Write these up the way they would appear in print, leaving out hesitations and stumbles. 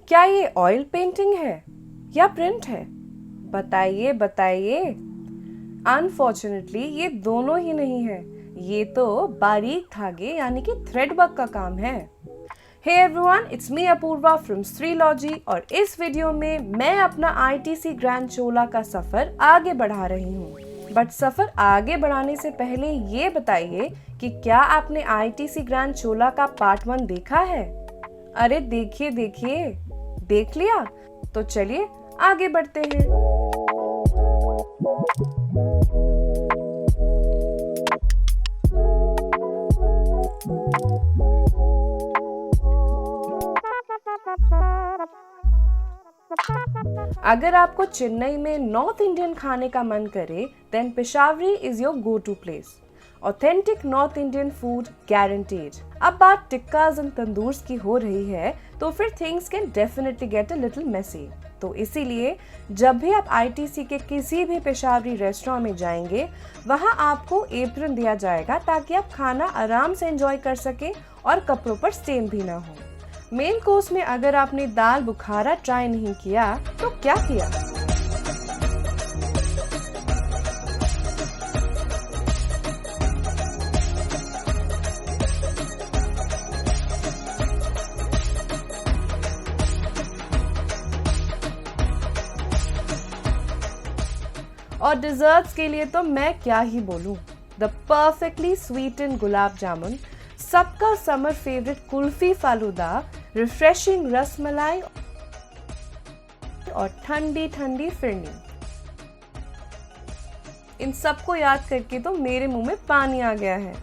क्या ये oil painting है या प्रिंट है? बताइए बताइए। अनफॉर्चुनेटली ये दोनों ही नहीं है, ये तो बारीक धागे यानी कि थ्रेड वर्क का काम है। Hey everyone, it's me Apoorva from Shreelogy और इस वीडियो में मैं अपना आईटीसी ग्रैंड चोला का सफर आगे बढ़ा रही हूँ। बट सफर आगे बढ़ाने से पहले ये बताइए कि क्या आपने आईटीसी ग्रैंड चोला का पार्ट 1 देखा है? अरे देखिए देखिए, देख लिया? तो चलिए आगे बढ़ते हैं। अगर आपको चेन्नई में नॉर्थ इंडियन खाने का मन करे, then Peshawari is your go to place. Authentic north Indian food guaranteed. अब बात टिक्काज एंड तंदूर्स की हो रही है तो फिर things can definitely get a little messy. तो इसीलिए जब भी आप आईटीसी के किसी भी पेशावरी रेस्टोरेंट में जाएंगे, वहां आपको एप्रन दिया जाएगा ताकि आप खाना आराम से एंजॉय कर सके और कपड़ों पर स्टेन भी ना हो। मेन कोर्स में अगर आपने दाल बुखारा ट्राई नहीं किया तो क्या किया? और डिजर्ट्स के लिए तो मैं क्या ही बोलूं। The perfectly sweetened gulab jamun, सबका summer favourite kulfi falooda, refreshing rasmalai और ठंडी ठंडी फिरनी। इन सबको याद करके तो मेरे मुंह में पानी आ गया है।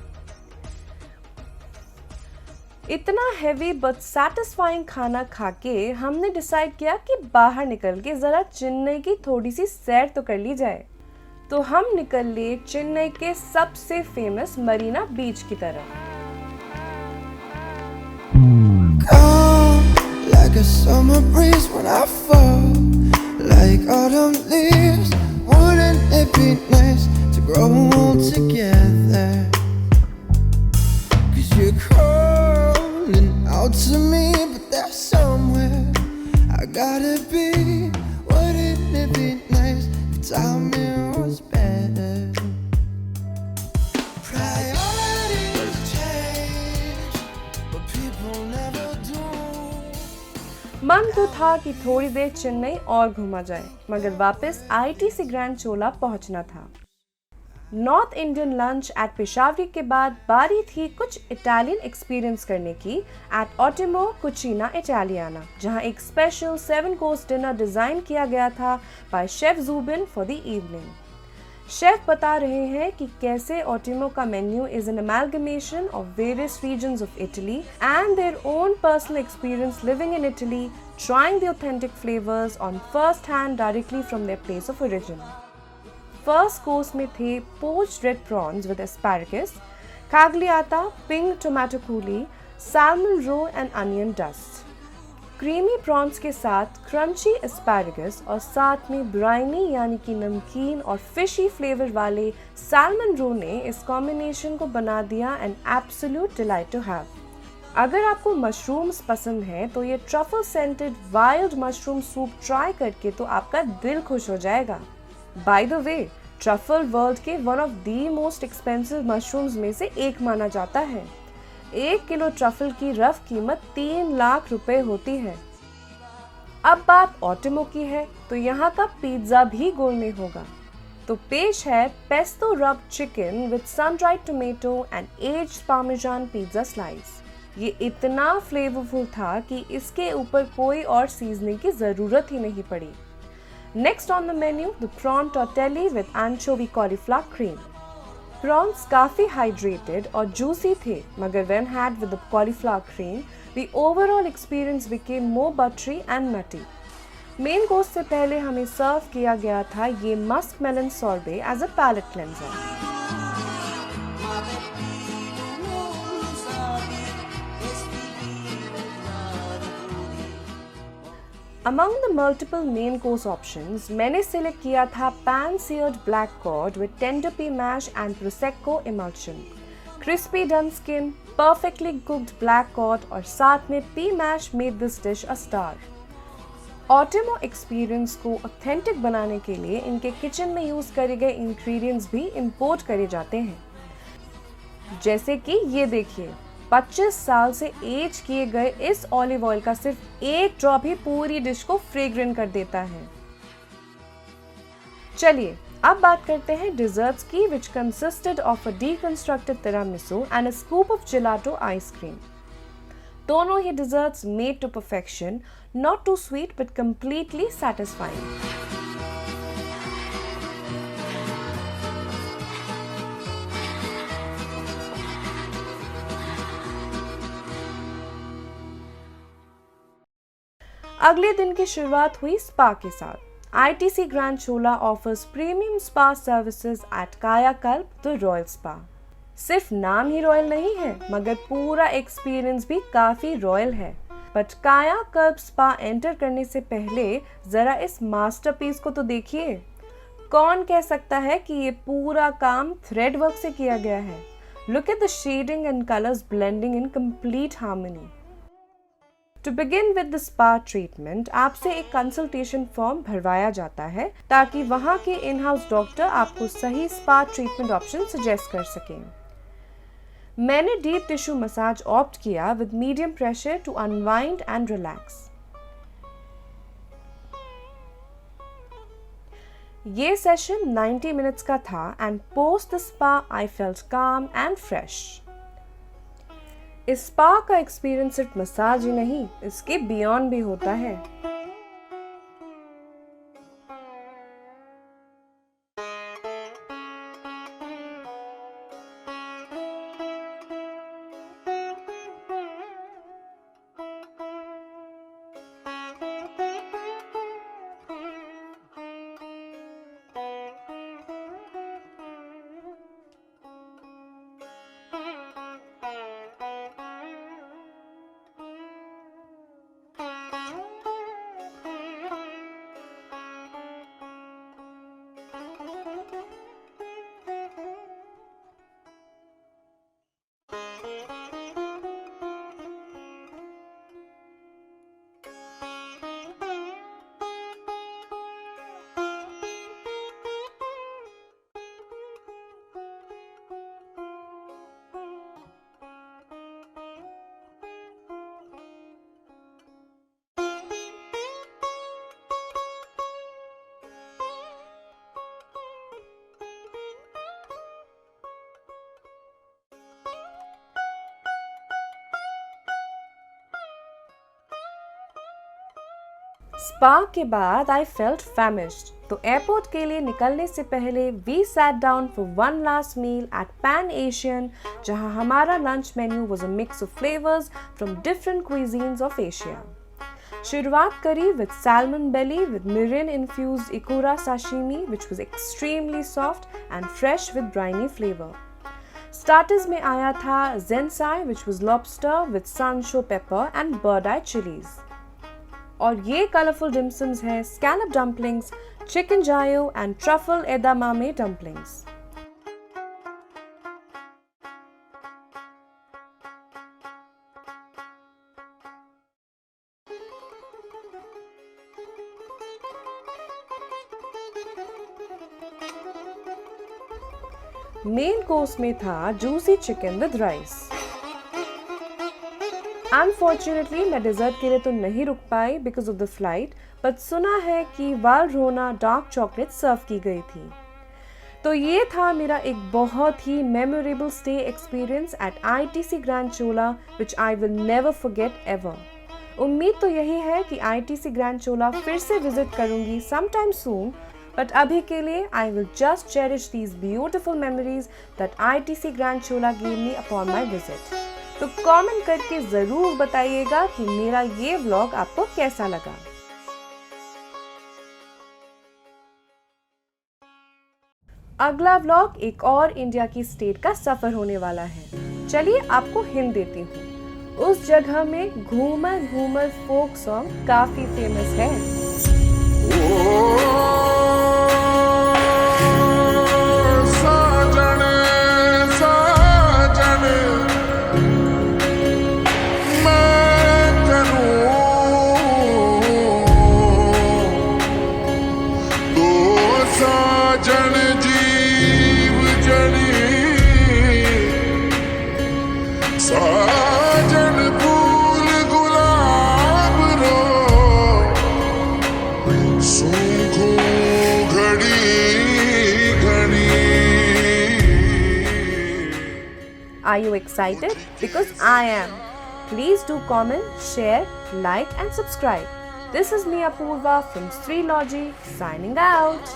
इतना हेवी बट सैटिस्फाइंग खाना खाके हमने डिसाइड किया कि बाहर निकल के जरा चेन्नई की थोड़ी सी सैर तो कर ली जाए। तो हम निकल लिए चेन्नई के सबसे फेमस मरीना बीच की तरफ। Like a summer breeze when I fall, like autumn leaves. Wouldn't it be nice to grow old together? 'Cause you're calling out to me, but there's somewhere I gotta be. Wouldn't it be nice if timing was better? Priorities change, but people never do. मन तो था कि थोड़ी देर चेन्नई और घूमा जाए, मगर वापस आईटीसी ग्रैंड चोला पहुंचना था। North Indian lunch at Peshawari के बाद बारी थी कुछ इटालियन एक्सपीरियंस करने की एट ओटिमो कुचीना इटालियाना, जहां एक स्पेशल 7 कोर्स डिनर डिजाइन किया गया था by chef Zubin for the evening. Chef बता रहे हैं कि कैसे ओटिमो का menu is an amalgamation of various regions of Italy and their own personal experience living in Italy, trying the authentic flavors on first hand directly from their place of origin. First course में थे poached red prawns with asparagus, cagliata, pink tomato coulis, salmon roe and onion dust. Creamy prawns के साथ crunchy asparagus और साथ में ब्राइनी यानी कि नमकीन और फिशी फ्लेवर वाले सैल्मन रो ने इस कॉम्बिनेशन को बना दिया an absolute delight to have. अगर आपको मशरूम्स पसंद है तो ये truffle scented wild mushroom soup try करके तो आपका दिल खुश हो जाएगा। By the way, truffle world के one of the most expensive mushrooms में से एक माना जाता है। 1 किलो ट्रफल की रफ कीमत 3 लाख रुपए होती है। अब बात ओटिमो की है तो यहाँ का पिज्जा भी गोलमेट होगा। तो पेश है pesto rub chicken with sun dried tomato and aged parmesan pizza slice. ये इतना फ्लेवरफुल था कि इसके ऊपर कोई और सीजनिंग की जरूरत ही नहीं पड़ी। Next on the menu the prawn tortelli with anchovy cauliflower cream. Prawns काफी हाइड्रेटेड और जूसी थे, मगर when had with the cauliflower cream the overall experience became more buttery and nutty. Main course से पहले हमें सर्व किया गया था ये musk melon sorbet as a palate cleanser. Among the multiple main course options, मैंने सिलेक्ट किया था pan-seared black cod with tender pea mash and prosecco emulsion, crispy done skin, perfectly cooked black cod और साथ में pea mash made this dish a star. Ottimo experience को authentic बनाने के लिए इनके किचन में यूज करे गए इंग्रेडिएंट्स भी इंपोर्ट करे जाते हैं। जैसे कि ये देखिए, 25 साल से एज किए गए इस ऑलिव ऑयल का सिर्फ एक ड्रॉप ही पूरी डिश को फ्रेग्रेंट कर देता है। चलिए अब बात करते हैं डिजर्ट्स की, which consisted of a deconstructed tiramisu and a scoop of gelato ice cream. दोनों ही desserts made to perfection, not too sweet but completely satisfying. अगले दिन की शुरुआत हुई स्पा के साथ। ITC Grand Chola offers premium spa services at Kayakalp, the Royal Spa. सिर्फ नाम ही रॉयल नहीं है, मगर पूरा एक्सपीरियंस भी काफी रॉयल है। बट कायाकल्प स्पा एंटर करने से पहले जरा इस मास्टरपीस को तो देखिए। कौन कह सकता है कि ये पूरा काम थ्रेड वर्क से किया गया है? Look at the shading and colors blending in complete harmony. To begin with the spa treatment, आपसे एक कंसल्टेशन फॉर्म भरवाया जाता है ताकि वहाँ के इन हाउस डॉक्टर आपको सही स्पा ट्रीटमेंट ऑप्शन सजेस्ट कर सकें। मैंने डीप टिश्यू मसाज ऑप्ट किया with medium pressure to unwind and relax. ये सेशन 90 मिनट्स का था and post the spa I felt calm and fresh. इस स्पा का एक्सपीरियंस सिर्फ मसाज ही नहीं, इसके बियॉन्ड भी होता है। स्पा के बाद आई फेल्ट फैमिश्ड, तो एयरपोर्ट के लिए निकलने से पहले we sat down for one last meal at Pan Asian, जहां हमारा lunch menu was a mix of flavours from different cuisines of Asia. शुरुआत करी with salmon belly with mirin infused ikura sashimi which was extremely soft and fresh with briny flavour. Starters में आया था zensai which was lobster with sansho pepper and bird eye chillies. और ये colourful dimsums हैं scallop dumplings, chicken जायो and truffle edamame dumplings. Main course में था juicy chicken with rice. Unfortunately मैं डिजर्ट के लिए तो नहीं रुक पाई because of the flight, but सुना है कि वालरोना डार्क चॉकलेट सर्व की गई थी। तो ये था मेरा एक बहुत ही memorable stay experience at ITC grand Chola which I will never forget ever. उम्मीद तो यही है कि ITC ग्रैंड चोला फिर से विजिट करूंगी sometime soon, but अभी के लिए I will just cherish these beautiful memories that ITC grand Chola gave me upon my visit. तो कमेंट करके जरूर बताइएगा कि मेरा ये व्लॉग आपको कैसा लगा। अगला व्लॉग एक और इंडिया की स्टेट का सफर होने वाला है। चलिए आपको हिंट देती हूँ। उस जगह में घूमर घूमर फोक सॉन्ग काफी फेमस है। साजन फूल गुलाब रो सूखो घड़ी घड़ी. Are you excited? Because I am. Please do comment, share, like and subscribe. This is me Apurva from Srilogy signing out.